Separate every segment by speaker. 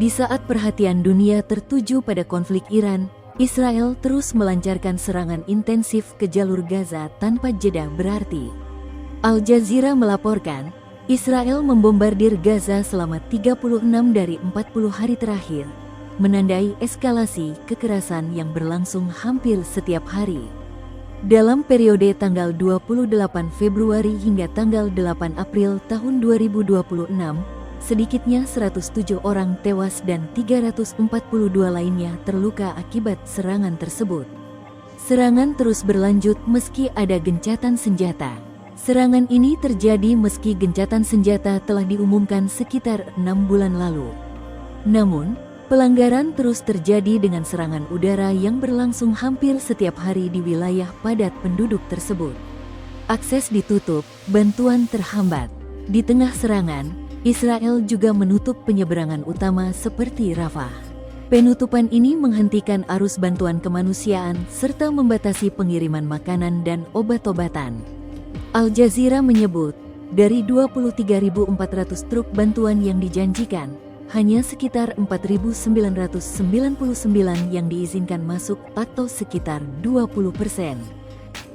Speaker 1: Di saat perhatian dunia tertuju pada konflik Iran, Israel terus melancarkan serangan intensif ke jalur Gaza tanpa jeda berarti. Al Jazeera melaporkan, Israel membombardir Gaza selama 36 dari 40 hari terakhir, menandai eskalasi kekerasan yang berlangsung hampir setiap hari. Dalam periode tanggal 28 Februari hingga tanggal 8 April tahun 2026, sedikitnya 107 orang tewas dan 342 lainnya terluka akibat serangan tersebut. Serangan terus berlanjut meski ada gencatan senjata. Serangan ini terjadi meski gencatan senjata telah diumumkan sekitar 6 bulan lalu. Namun, pelanggaran terus terjadi dengan serangan udara yang berlangsung hampir setiap hari di wilayah padat penduduk tersebut. Akses ditutup, bantuan terhambat. Di tengah serangan, Israel juga menutup penyeberangan utama seperti Rafah. Penutupan ini menghentikan arus bantuan kemanusiaan serta membatasi pengiriman makanan dan obat-obatan. Al Jazeera menyebut, dari 23.400 truk bantuan yang dijanjikan, hanya sekitar 4.999 yang diizinkan masuk atau sekitar 20%.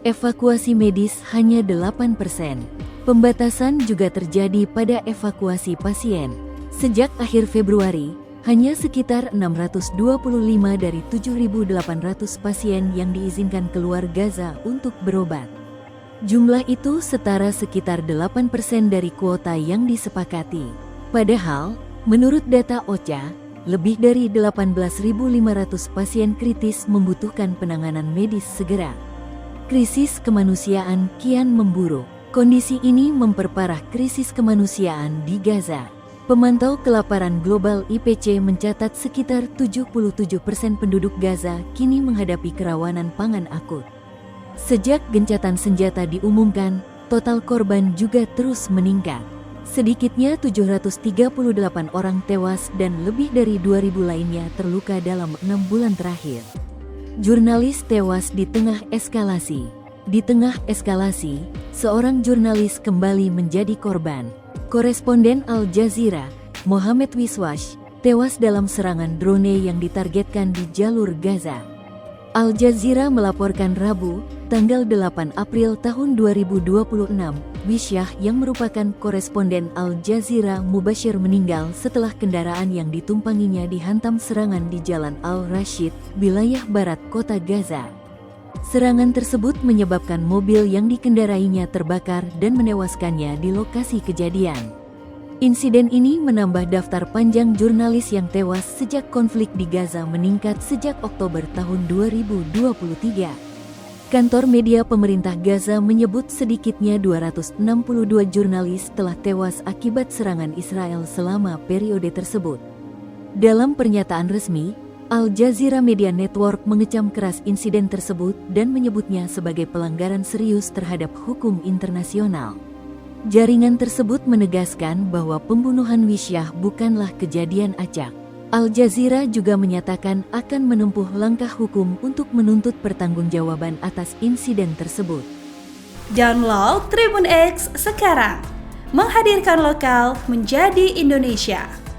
Speaker 1: Evakuasi medis hanya 8%. Pembatasan juga terjadi pada evakuasi pasien. Sejak akhir Februari, hanya sekitar 625 dari 7.800 pasien yang diizinkan keluar Gaza untuk berobat. Jumlah itu setara sekitar 8% dari kuota yang disepakati. Padahal, menurut data OCHA, lebih dari 18.500 pasien kritis membutuhkan penanganan medis segera. Krisis kemanusiaan kian memburuk. Kondisi ini memperparah krisis kemanusiaan di Gaza. Pemantau kelaparan global IPC mencatat sekitar 77% penduduk Gaza kini menghadapi kerawanan pangan akut. Sejak gencatan senjata diumumkan, total korban juga terus meningkat. Sedikitnya 738 orang tewas dan lebih dari 2.000 lainnya terluka dalam 6 bulan terakhir. Jurnalis tewas di tengah eskalasi. Di tengah eskalasi, seorang jurnalis kembali menjadi korban. Koresponden Al Jazeera, Mohammed Wiswash, tewas dalam serangan drone yang ditargetkan di jalur Gaza. Al Jazeera melaporkan Rabu, tanggal 8 April tahun 2026, Wishyah yang merupakan koresponden Al Jazeera Mubashir meninggal setelah kendaraan yang ditumpanginya dihantam serangan di Jalan Al-Rashid, wilayah barat kota Gaza. Serangan tersebut menyebabkan mobil yang dikendarainya terbakar dan menewaskannya di lokasi kejadian. Insiden ini menambah daftar panjang jurnalis yang tewas sejak konflik di Gaza meningkat sejak Oktober tahun 2023. Kantor media pemerintah Gaza menyebut sedikitnya 262 jurnalis telah tewas akibat serangan Israel selama periode tersebut. Dalam pernyataan resmi, Al Jazeera Media Network mengecam keras insiden tersebut dan menyebutnya sebagai pelanggaran serius terhadap hukum internasional. Jaringan tersebut menegaskan bahwa pembunuhan Wishyah bukanlah kejadian acak. Al Jazeera juga menyatakan akan menempuh langkah hukum untuk menuntut pertanggungjawaban atas insiden tersebut.
Speaker 2: Download Tribun X sekarang, menghadirkan lokal menjadi Indonesia.